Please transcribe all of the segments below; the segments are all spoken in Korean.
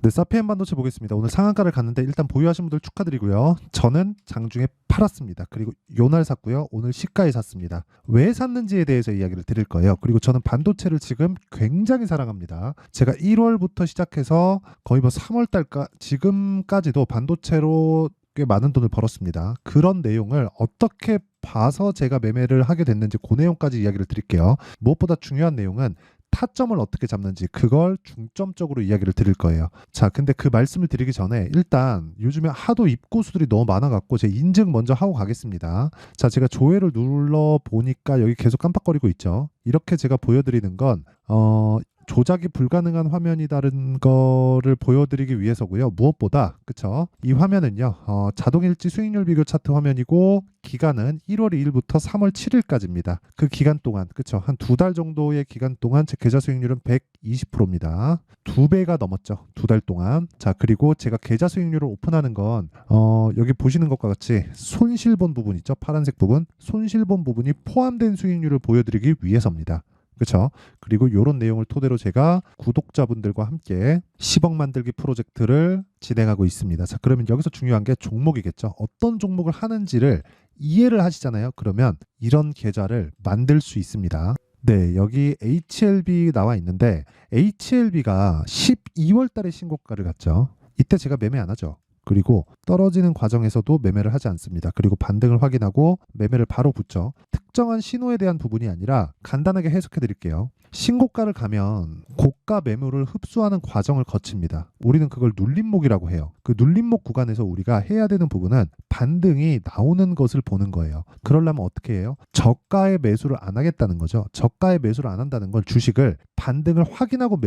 네, 사피엔 반도체 보겠습니다. 오늘 상한가를 갔는데 일단 보유하신 분들 축하드리고요. 저는 장중에 팔았습니다. 그리고 요날 샀고요. 오늘 시가에 샀습니다. 왜 샀는지에 대해서 이야기를 드릴 거예요. 그리고 저는 반도체를 지금 굉장히 사랑합니다. 제가 1월부터 시작해서 거의 뭐 3월 달까 지금까지도 반도체로 꽤 많은 돈을 벌었습니다. 그런 내용을 어떻게 봐서 제가 매매를 하게 됐는지 그 내용까지 이야기를 드릴게요. 무엇보다 중요한 내용은 타점을 어떻게 잡는지 그걸 중점적으로 이야기를 드릴 거예요. 자, 근데 그 말씀을 드리기 전에 일단 요즘에 하도 입고수들이 너무 많아갖고 제 인증 먼저 하고 가겠습니다. 자, 제가 조회를 눌러 보니까 여기 계속 깜빡거리고 있죠. 이렇게 제가 보여드리는 건 조작이 불가능한 화면이다는 거를 보여드리기 위해서고요. 무엇보다 그쵸? 이 화면은요. 자동일지 수익률 비교 차트 화면이고 기간은 1월 2일부터 3월 7일까지입니다. 그 기간 동안 그쵸? 한 두 달 정도의 기간 동안 제 계좌 수익률은 120%입니다. 두 배가 넘었죠. 두 달 동안. 자, 그리고 제가 계좌 수익률을 오픈하는 건 여기 보시는 것과 같이 손실본 부분 있죠? 파란색 부분. 손실본 부분이 포함된 수익률을 보여드리기 위해서입니다. 그렇죠? 그리고 이런 내용을 토대로 제가 구독자분들과 함께 10억 만들기 프로젝트를 진행하고 있습니다. 자, 그러면 여기서 중요한 게 종목이겠죠. 어떤 종목을 하는지를 이해를 하시잖아요. 그러면 이런 계좌를 만들 수 있습니다. 네, 여기 HLB 나와 있는데 HLB가 12월 달에 신고가를 갔죠. 이때 제가 매매 안 하죠. 그리고 떨어지는 과정에서도 매매를 하지 않습니다. 그리고 반등을 확인하고 매매를 바로 붙죠. 특정한 신호에 대한 부분이 아니라 간단하게 해석해 드릴게요. 신고가를 가면 고가 매물을 흡수하는 과정을 거칩니다. 우리는 그걸 눌림목이라고 해요. 그 눌림목 구간에서 우리가 해야 되는 부분은 반등이 나오는 것을 보는 거예요. 그러려면 어떻게 해요? 저가의 매수를 안 하겠다는 거죠. 저가의 매수를 안 한다는 건 주식을 반등을 확인하고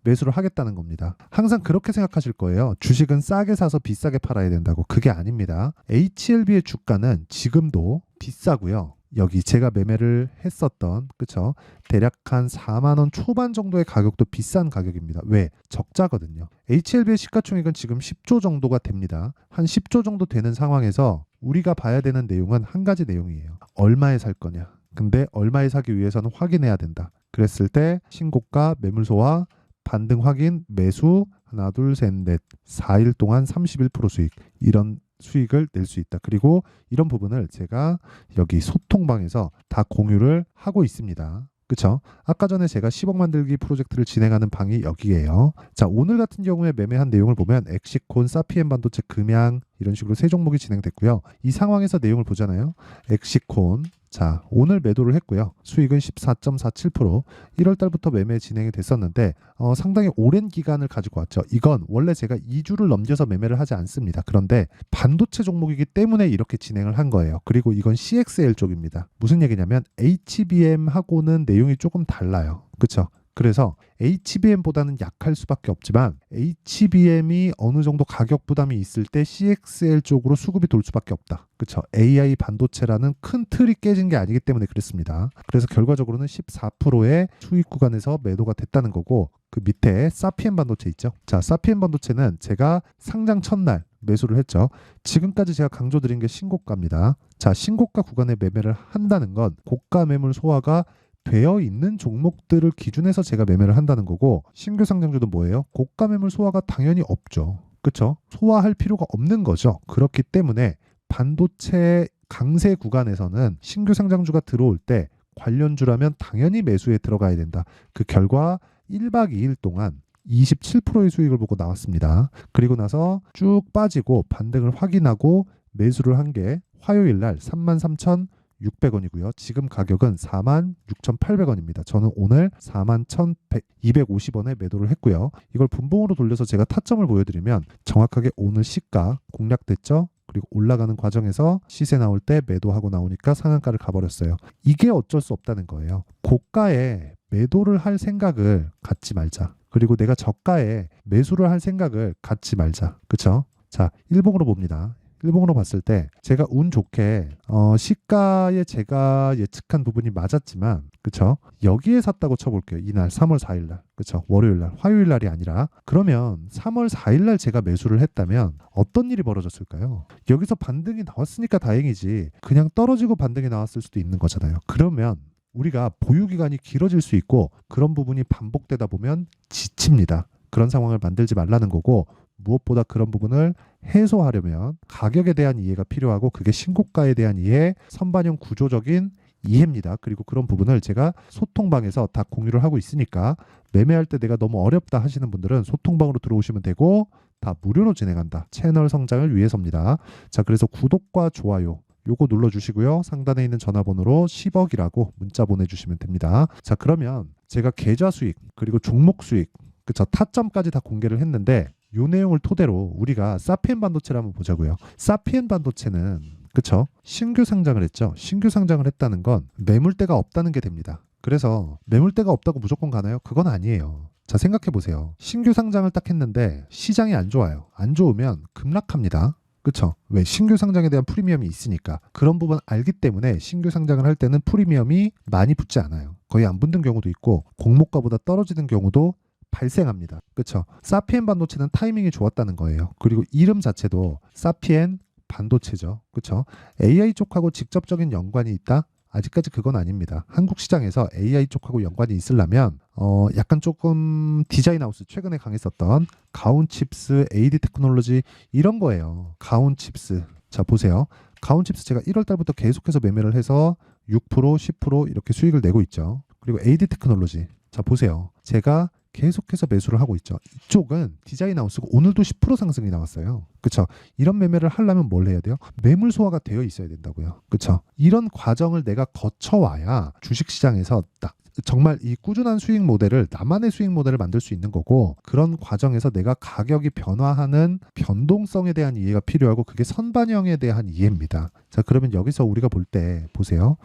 매수를 하겠다는 겁니다. 항상 그렇게 생각하실 거예요. 주식은 싸게 사서 비싸게 팔아야 된다고. 그게 아닙니다. HLB의 주가는 지금도 비싸고요. 여기 제가 매매를 했었던 그쵸? 대략 한 4만 원 초반 정도의 가격도 비싼 가격입니다. 왜? 적자거든요. HLB의 시가총액은 지금 10조 정도가 됩니다. 한 10조 정도 되는 상황에서 우리가 봐야 되는 내용은 한 가지 내용이에요. 얼마에 살 거냐? 근데 얼마에 사기 위해서는 확인해야 된다. 그랬을 때 신고가 매물소와 반등 확인 매수 하나 둘 셋 넷 4일 동안 31% 수익 이런 수익을 낼 수 있다. 그리고 이런 부분을 제가 여기 소통방에서 다 공유를 하고 있습니다. 그쵸? 아까 전에 제가 10억 만들기 프로젝트를 진행하는 방이 여기예요. 자, 오늘 같은 경우에 매매한 내용을 보면 엑시콘, 사피엔 반도체, 금양 이런 식으로 세 종목이 진행됐고요. 이 상황에서 내용을 보잖아요. 엑시콘 자, 오늘 매도를 했고요. 수익은 14.47%. 1월 달부터 매매 진행이 됐었는데 상당히 오랜 기간을 가지고 왔죠. 이건 원래 제가 2주를 넘겨서 매매를 하지 않습니다. 그런데 반도체 종목이기 때문에 이렇게 진행을 한 거예요. 그리고 이건 CXL 쪽입니다. 무슨 얘기냐면 HBM하고는 내용이 조금 달라요. 그렇죠? 그래서 HBM보다는 약할 수밖에 없지만 HBM이 어느 정도 가격 부담이 있을 때 CXL 쪽으로 수급이 돌 수밖에 없다. 그렇죠? AI 반도체라는 큰 틀이 깨진 게 아니기 때문에 그렇습니다. 그래서 결과적으로는 14%의 수익 구간에서 매도가 됐다는 거고 그 밑에 사피엔 반도체 있죠? 자, 사피엔 반도체는 제가 상장 첫날 매수를 했죠. 지금까지 제가 강조드린 게 신고가입니다. 자, 신고가 구간에 매매를 한다는 건 고가 매물 소화가 되어 있는 종목들을 기준해서 제가 매매를 한다는 거고 신규 상장주도 뭐예요? 고가 매물 소화가 당연히 없죠. 그렇죠? 소화할 필요가 없는 거죠. 그렇기 때문에 반도체 강세 구간에서는 신규 상장주가 들어올 때 관련주라면 당연히 매수에 들어가야 된다. 그 결과 1박 2일 동안 27%의 수익을 보고 나왔습니다. 그리고 나서 쭉 빠지고 반등을 확인하고 매수를 한 게 화요일 날 33,600원이고요. 지금 가격은 46,800원입니다. 저는 오늘 41,250원에 매도를 했고요. 이걸 분봉으로 돌려서 제가 타점을 보여드리면 정확하게 오늘 시가 공략됐죠? 그리고 올라가는 과정에서 시세 나올 때 매도하고 나오니까 상한가를 가버렸어요. 이게 어쩔 수 없다는 거예요. 고가에 매도를 할 생각을 갖지 말자. 그리고 내가 저가에 매수를 할 생각을 갖지 말자. 그쵸? 자, 일봉으로 봅니다. 일봉으로 봤을 때 제가 운 좋게 시가에 제가 예측한 부분이 맞았지만 그쵸? 여기에 샀다고 쳐볼게요. 이날 3월 4일날 그쵸? 월요일날 화요일날이 아니라 그러면 3월 4일날 제가 매수를 했다면 어떤 일이 벌어졌을까요? 여기서 반등이 나왔으니까 다행이지 그냥 떨어지고 반등이 나왔을 수도 있는 거잖아요. 그러면 우리가 보유 기간이 길어질 수 있고 그런 부분이 반복되다 보면 지칩니다. 그런 상황을 만들지 말라는 거고, 무엇보다 그런 부분을 해소하려면 가격에 대한 이해가 필요하고, 그게 신고가에 대한 이해, 선반영 구조적인 이해입니다. 그리고 그런 부분을 제가 소통방에서 다 공유를 하고 있으니까, 매매할 때 내가 너무 어렵다 하시는 분들은 소통방으로 들어오시면 되고, 다 무료로 진행한다. 채널 성장을 위해서입니다. 자, 그래서 구독과 좋아요 요거 눌러주시고요. 상단에 있는 전화번호로 10억이라고 문자 보내주시면 됩니다. 자, 그러면 제가 계좌 수익 그리고 종목 수익, 그쵸, 타점까지 다 공개를 했는데, 요 내용을 토대로 우리가 사피엔 반도체를 한번 보자고요. 사피엔 반도체는, 그쵸, 신규 상장을 했죠. 신규 상장을 했다는 건 매물대가 없다는 게 됩니다. 그래서 매물대가 없다고 무조건 가나요? 그건 아니에요. 자, 생각해 보세요. 신규 상장을 딱 했는데 시장이 안 좋아요. 안 좋으면 급락합니다. 그쵸? 왜? 신규 상장에 대한 프리미엄이 있으니까. 그런 부분 알기 때문에 신규 상장을 할 때는 프리미엄이 많이 붙지 않아요. 거의 안 붙는 경우도 있고, 공모가보다 떨어지는 경우도 발생합니다. 그쵸? 사피엔 반도체는 타이밍이 좋았다는 거예요. 그리고 이름 자체도 사피엔 반도체죠. 그쵸? AI 쪽하고 직접적인 연관이 있다? 아직까지 그건 아닙니다. 한국 시장에서 AI 쪽하고 연관이 있으려면 약간 조금 디자인 하우스, 최근에 강했었던 가온칩스, AD 테크놀로지 이런 거예요. 가온칩스. 자, 보세요. 가온칩스 제가 1월 달부터 계속해서 매매를 해서 6%, 10% 이렇게 수익을 내고 있죠. 그리고 AD 테크놀로지. 자, 보세요. 제가 계속해서 매수를 하고 있죠. 이쪽은 디자인 하우스고 오늘도 10% 상승이 나왔어요. 그쵸? 이런 매매를 하려면 뭘 해야 돼요? 매물 소화가 되어 있어야 된다고요. 그쵸? 이런 과정을 내가 거쳐와야 주식시장에서 딱 정말 이 꾸준한 수익 모델을, 나만의 수익 모델을 만들 수 있는 거고, 그런 과정에서 내가 가격이 변화하는 변동성에 대한 이해가 필요하고, 그게 선반영에 대한 이해입니다. 자, 그러면 여기서 우리가 볼 때 보세요.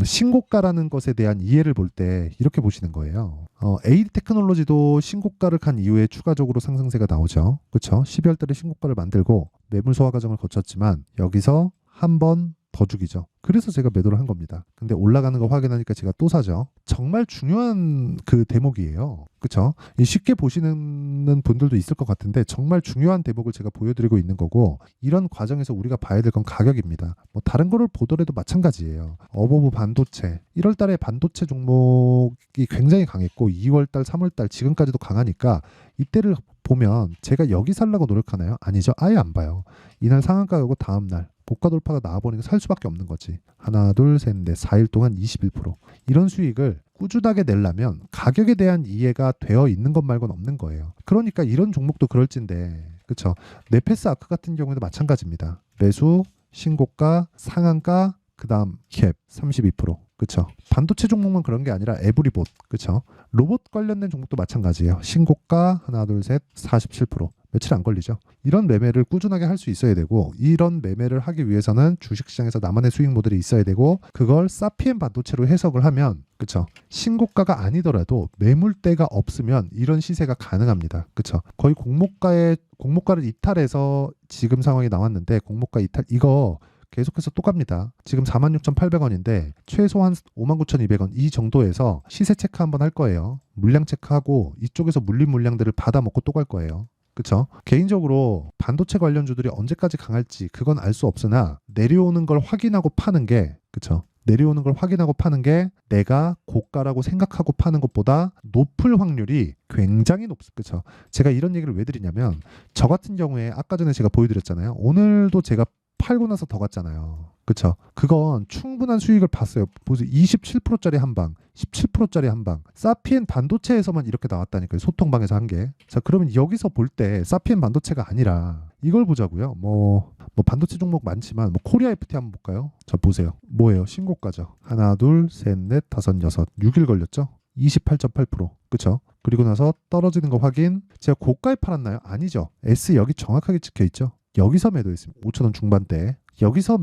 신고가라는 것에 대한 이해를 볼 때 이렇게 보시는 거예요. AD 테크놀로지도 신고가를 간 이후에 추가적으로 상승세가 나오죠. 그렇죠? 12월 달에 신고가를 만들고 매물 소화 과정을 거쳤지만 여기서 한번 더 죽이죠. 그래서 제가 매도를 한 겁니다. 근데 올라가는 거 확인하니까 제가 또 사죠. 정말 중요한 그 대목이에요. 그쵸? 쉽게 보시는 분들도 있을 것 같은데, 정말 중요한 대목을 제가 보여드리고 있는 거고, 이런 과정에서 우리가 봐야 될 건 가격입니다. 뭐 다른 거를 보더라도 마찬가지예요. 어버브 반도체, 1월 달에 반도체 종목이 굉장히 강했고 2월 달, 3월 달 지금까지도 강하니까, 이때를 보면 제가 여기 살라고 노력하나요? 아니죠. 아예 안 봐요. 이날 상한가 가고 다음 날 고가 돌파가 나와버리니까 살 수밖에 없는 거지. 하나, 둘, 셋, 넷, 4일 동안 21%. 이런 수익을 꾸준하게 내려면 가격에 대한 이해가 되어 있는 것 말고는 없는 거예요. 그러니까 이런 종목도 그럴진데, 그쵸? 네페스 아크 같은 경우에도 마찬가지입니다. 매수, 신고가, 상한가, 그 다음 캡 32%. 그쵸? 반도체 종목만 그런 게 아니라 에브리봇. 그쵸? 로봇 관련된 종목도 마찬가지예요. 신고가 하나, 둘, 셋, 47%. 며칠 안 걸리죠. 이런 매매를 꾸준하게 할 수 있어야 되고, 이런 매매를 하기 위해서는 주식시장에서 나만의 수익 모델이 있어야 되고, 그걸 사피엔 반도체로 해석을 하면, 그쵸, 신고가가 아니더라도 매물대가 없으면 이런 시세가 가능합니다. 그쵸, 거의 공모가를 이탈해서 지금 상황이 나왔는데, 공모가 이탈 이거 계속해서 또 갑니다. 지금 46,800원인데 최소한 59,200원 이 정도에서 시세 체크 한번 할 거예요. 물량 체크하고 이쪽에서 물린 물량들을 받아먹고 또 갈 거예요. 그쵸? 개인적으로 반도체 관련주들이 언제까지 강할지 그건 알 수 없으나, 내려오는 걸 확인하고 파는 게, 그쵸? 내려오는 걸 확인하고 파는 게 내가 고가라고 생각하고 파는 것보다 높을 확률이 굉장히 높습니다. 그쵸? 제가 이런 얘기를 왜 드리냐면, 저 같은 경우에 아까 전에 제가 보여드렸잖아요. 오늘도 제가 팔고 나서 더 갔잖아요. 그쵸? 그건 충분한 수익을 봤어요. 보세요. 27%짜리 한 방, 17%짜리 한 방. 사피엔 반도체에서만 이렇게 나왔다니까요. 소통방에서 한 게. 자, 그러면 여기서 볼 때 사피엔 반도체가 아니라 이걸 보자고요. 뭐 반도체 종목 많지만 코리아 FT 한번 볼까요? 자, 보세요. 뭐예요? 신고가죠. 하나, 둘, 셋, 넷, 다섯, 여섯. 6일 걸렸죠? 28.8%. 그쵸? 그리고 나서 떨어지는 거 확인. 제가 고가에 팔았나요? 아니죠. S 여기 정확하게 찍혀 있죠. 여기서 매도했습니다. 5,000원 중반대. 여기서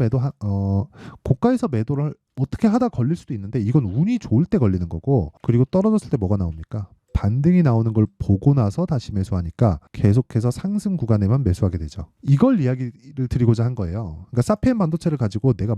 고가에서 매도를 어떻게 하다 걸릴 수도 있는데, 이건 운이 좋을 때 걸리는 거고, 그리고 떨어졌을 때 뭐가 나옵니까? 반등이 나오는 걸 보고 나서 다시 매수하니까 계속해서 상승 구간에만 매수하게 되죠. 이걸 이야기를 드리고자 한 거예요. 그러니까 사피엔 반도체를 가지고 내가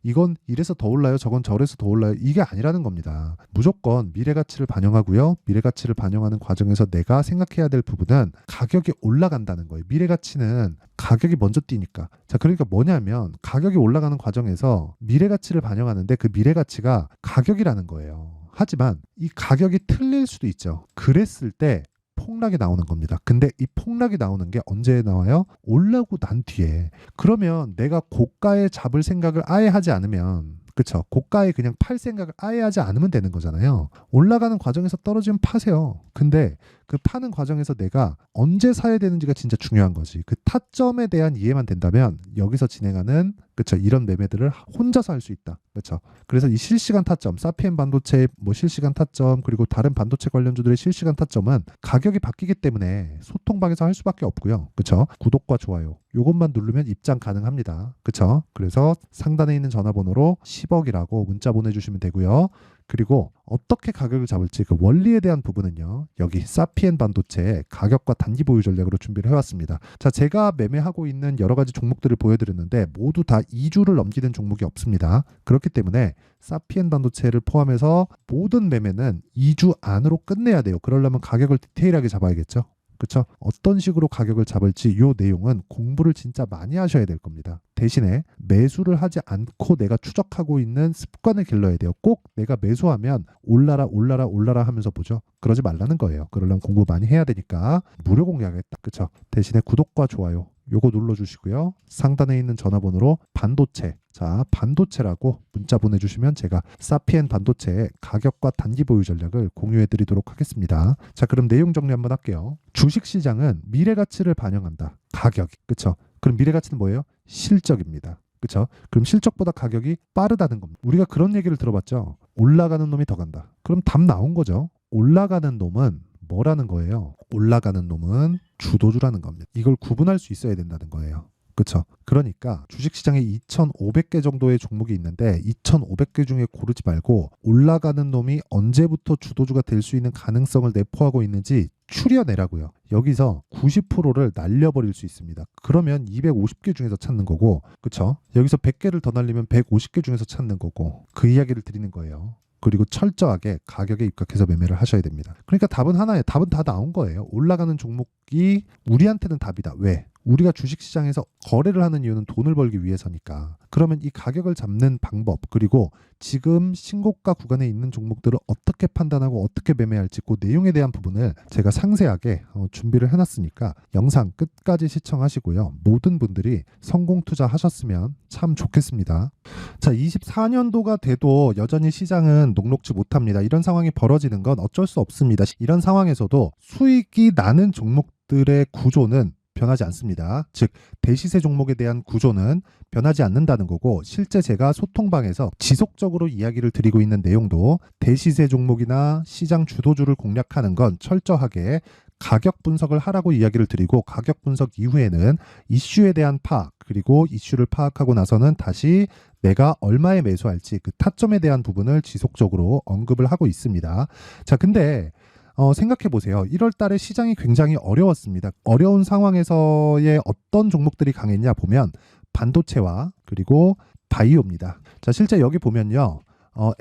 이건 이래서 더 올라요, 저건 저래서 더 올라요, 이게 아니라는 겁니다. 무조건 미래 가치를 반영하고요. 미래 가치를 반영하는 과정에서 내가 생각해야 될 부분은 가격이 올라간다는 거예요. 미래 가치는 가격이 먼저 뛰니까. 자, 그러니까 뭐냐면 가격이 올라가는 과정에서 미래 가치를 반영하는데, 그 미래 가치가 가격이라는 거예요. 하지만 이 가격이 틀릴 수도 있죠. 그랬을 때 폭락이 나오는 겁니다. 근데 이 폭락이 나오는 게 언제 나와요? 올라오고 난 뒤에. 그러면 내가 고가에 잡을 생각을 아예 하지 않으면, 그쵸? 고가에 그냥 팔 생각을 아예 하지 않으면 되는 거잖아요. 올라가는 과정에서 떨어지면 파세요. 근데 그 파는 과정에서 내가 언제 사야 되는지가 진짜 중요한 거지. 그 타점에 대한 이해만 된다면 여기서 진행하는, 그쵸, 이런 매매들을 혼자서 할 수 있다. 그쵸? 그래서 이 실시간 타점, 사피엔 반도체 뭐 실시간 타점, 그리고 다른 반도체 관련주들의 실시간 타점은 가격이 바뀌기 때문에 소통방에서 할 수밖에 없고요. 그쵸? 구독과 좋아요 요것만 누르면 입장 가능합니다. 그쵸? 그래서 상단에 있는 전화번호로 10억이라고 문자 보내주시면 되고요. 그리고 어떻게 가격을 잡을지 그 원리에 대한 부분은요, 여기 사피엔 반도체 가격과 단기 보유 전략으로 준비를 해왔습니다. 자, 제가 매매하고 있는 여러 가지 종목들을 보여드렸는데 모두 다 2주를 넘기는 종목이 없습니다. 그렇기 때문에 사피엔 반도체를 포함해서 모든 매매는 2주 안으로 끝내야 돼요. 그러려면 가격을 디테일하게 잡아야겠죠. 그렇죠? 어떤 식으로 가격을 잡을지 이 내용은 공부를 진짜 많이 하셔야 될 겁니다. 대신에 매수를 하지 않고 내가 추적하고 있는 습관을 길러야 돼요. 꼭 내가 매수하면 올라라 올라라 올라라 하면서 보죠. 그러지 말라는 거예요. 그러려면 공부 많이 해야 되니까 무료 공개하겠다. 그렇죠? 대신에 구독과 좋아요 요거 눌러주시고요. 상단에 있는 전화번호로 반도체, 자 반도체라고 문자 보내주시면 제가 사피엔 반도체의 가격과 단기 보유 전략을 공유해드리도록 하겠습니다. 자, 그럼 내용 정리 한번 할게요. 주식시장은 미래 가치를 반영한다. 가격, 그쵸? 그럼 미래 가치는 뭐예요? 실적입니다. 그쵸? 그럼 실적보다 가격이 빠르다는 겁니다. 우리가 그런 얘기를 들어봤죠. 올라가는 놈이 더 간다. 그럼 답 나온 거죠. 올라가는 놈은 뭐라는 거예요? 올라가는 놈은 주도주라는 겁니다. 이걸 구분할 수 있어야 된다는 거예요. 그렇죠? 그러니까 주식시장에 2,500개 정도의 종목이 있는데 2,500개 중에 고르지 말고 올라가는 놈이 언제부터 주도주가 될 수 있는 가능성을 내포하고 있는지 추려내라고요. 여기서 90%를 날려버릴 수 있습니다. 그러면 250개 중에서 찾는 거고, 그렇죠? 여기서 100개를 더 날리면 150개 중에서 찾는 거고, 그 이야기를 드리는 거예요. 그리고 철저하게 가격에 입각해서 매매를 하셔야 됩니다. 그러니까 답은 하나예요. 답은 다 나온 거예요. 올라가는 종목이 우리한테는 답이다. 왜? 우리가 주식시장에서 거래를 하는 이유는 돈을 벌기 위해서니까. 그러면 이 가격을 잡는 방법, 그리고 지금 신고가 구간에 있는 종목들을 어떻게 판단하고 어떻게 매매할지 그 내용에 대한 부분을 제가 상세하게 준비를 해놨으니까 영상 끝까지 시청하시고요. 모든 분들이 성공 투자하셨으면 참 좋겠습니다. 자, 24년도가 돼도 여전히 시장은 녹록지 못합니다. 이런 상황이 벌어지는 건 어쩔 수 없습니다. 이런 상황에서도 수익이 나는 종목들의 구조는 변하지 않습니다. 즉 대시세 종목에 대한 구조는 변하지 않는다는 거고, 실제 제가 소통방에서 지속적으로 이야기를 드리고 있는 내용도 대시세 종목이나 시장 주도주를 공략하는 건 철저하게 가격 분석을 하라고 이야기를 드리고, 가격 분석 이후에는 이슈에 대한 파악, 그리고 이슈를 파악하고 나서는 다시 내가 얼마에 매수할지 그 타점에 대한 부분을 지속적으로 언급을 하고 있습니다. 자, 근데 생각해 보세요. 1월 달에 시장이 굉장히 어려웠습니다. 어려운 상황에서의 어떤 종목들이 강했냐 보면 반도체와 그리고 바이오입니다. 자, 실제 여기 보면요.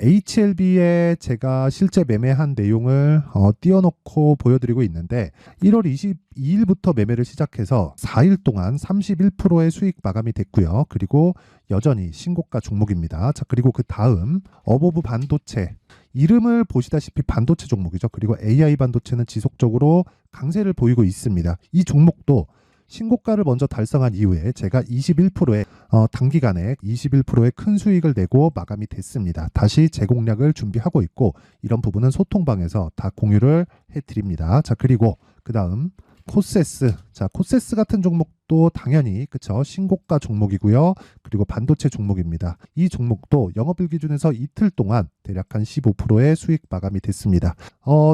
HLB에 제가 실제 매매한 내용을 띄워놓고 보여드리고 있는데 1월 22일부터 매매를 시작해서 4일 동안 31%의 수익 마감이 됐고요. 그리고 여전히 신고가 종목입니다. 자, 그리고 그 다음 어보브 반도체, 이름을 보시다시피 반도체 종목이죠. 그리고 AI 반도체는 지속적으로 강세를 보이고 있습니다. 이 종목도 신고가를 먼저 달성한 이후에 제가 21%의 단기간에 21%의 큰 수익을 내고 마감이 됐습니다. 다시 재공략을 준비하고 있고, 이런 부분은 소통방에서 다 공유를 해드립니다. 자, 그리고 그 다음 코세스. 자, 코세스 같은 종목도 당연히 그쵸, 신고가 종목이고요. 그리고 반도체 종목입니다. 이 종목도 영업일 기준에서 이틀 동안 대략 한 15%의 수익 마감이 됐습니다.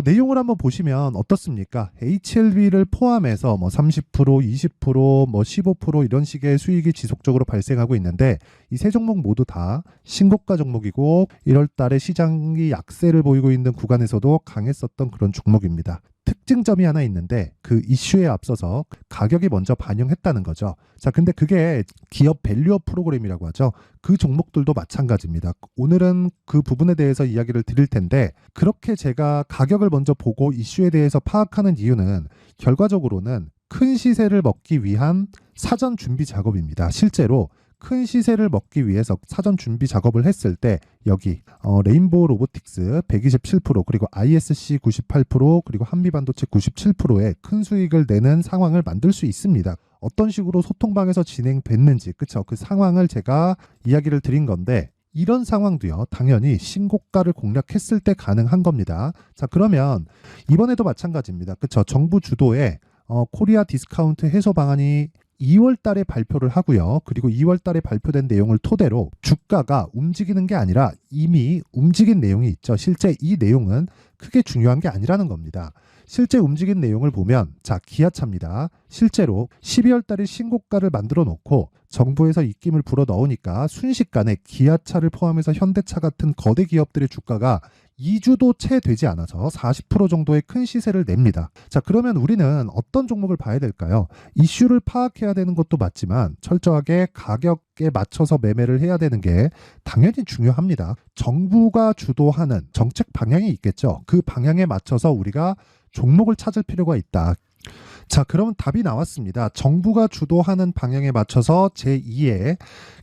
내용을 한번 보시면 어떻습니까? HLB를 포함해서 뭐 30%, 20%, 뭐 15% 이런 식의 수익이 지속적으로 발생하고 있는데, 이 세 종목 모두 다 신고가 종목이고 1월 달에 시장이 약세를 보이고 있는 구간에서도 강했었던 그런 종목입니다. 특징점이 하나 있는데 그 이슈에 앞서서 가격이 먼저 반영했다는 거죠. 자, 근데 그게 기업 밸류업 프로그램이라고 하죠. 그 종목들도 마찬가지입니다. 오늘은 그 부분에 대해서 이야기를 드릴 텐데, 그렇게 제가 가격을 먼저 보고 이슈에 대해서 파악하는 이유는 결과적으로는 큰 시세를 먹기 위한 사전 준비 작업입니다. 실제로 큰 시세를 먹기 위해서 사전 준비 작업을 했을 때 여기 레인보우 로보틱스 127% 그리고 ISC 98% 그리고 한미반도체 97%의 큰 수익을 내는 상황을 만들 수 있습니다. 어떤 식으로 소통방에서 진행됐는지 그쵸? 그 상황을 제가 이야기를 드린 건데 이런 상황도요 당연히 신고가를 공략했을 때 가능한 겁니다. 자 그러면 이번에도 마찬가지입니다. 그쵸? 정부 주도의 코리아 디스카운트 해소 방안이 2월 달에 발표를 하고요. 그리고 2월 달에 발표된 내용을 토대로 주가가 움직이는 게 아니라 이미 움직인 내용이 있죠. 실제 이 내용은 크게 중요한 게 아니라는 겁니다. 실제 움직인 내용을 보면 자 기아차입니다. 실제로 12월 달에 신고가를 만들어 놓고 정부에서 입김을 불어 넣으니까 순식간에 기아차를 포함해서 현대차 같은 거대 기업들의 주가가 2주도 채 되지 않아서 40% 정도의 큰 시세를 냅니다. 자, 그러면 우리는 어떤 종목을 봐야 될까요? 이슈를 파악해야 되는 것도 맞지만 철저하게 가격에 맞춰서 매매를 해야 되는 게 당연히 중요합니다. 정부가 주도하는 정책 방향이 있겠죠. 그 방향에 맞춰서 우리가 종목을 찾을 필요가 있다. 자, 그러면 답이 나왔습니다. 정부가 주도하는 방향에 맞춰서 제2의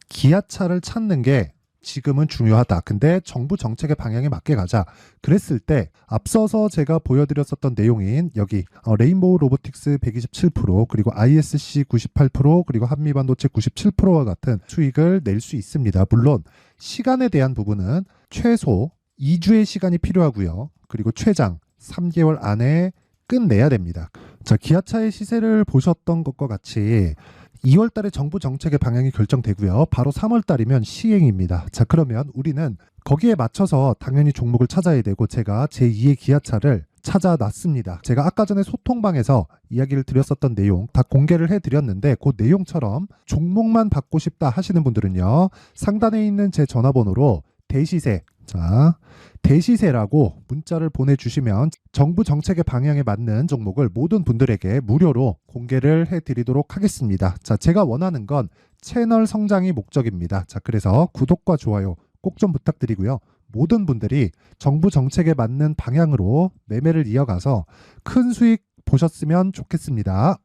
기아차를 찾는 게 지금은 중요하다. 근데 정부 정책의 방향에 맞게 가자. 그랬을 때 앞서서 제가 보여드렸었던 내용인 여기 레인보우 로보틱스 127% 그리고 ISC 98% 그리고 한미반도체 97%와 같은 수익을 낼 수 있습니다. 물론 시간에 대한 부분은 최소 2주의 시간이 필요하고요. 그리고 최장 3개월 안에 끝내야 됩니다. 자, 기아차의 시세를 보셨던 것과 같이 2월 달에 정부 정책의 방향이 결정되고요. 바로 3월 달이면 시행입니다. 자, 그러면 우리는 거기에 맞춰서 당연히 종목을 찾아야 되고 제가 제2의 기아차를 찾아놨습니다. 제가 아까 전에 소통방에서 이야기를 드렸었던 내용 다 공개를 해드렸는데 그 내용처럼 종목만 받고 싶다 하시는 분들은요. 상단에 있는 제 전화번호로 대시세 자 대시세라고 문자를 보내주시면 정부 정책의 방향에 맞는 종목을 모든 분들에게 무료로 공개를 해드리도록 하겠습니다. 자, 제가 원하는 건 채널 성장이 목적입니다. 자, 그래서 구독과 좋아요 꼭 좀 부탁드리고요. 모든 분들이 정부 정책에 맞는 방향으로 매매를 이어가서 큰 수익 보셨으면 좋겠습니다.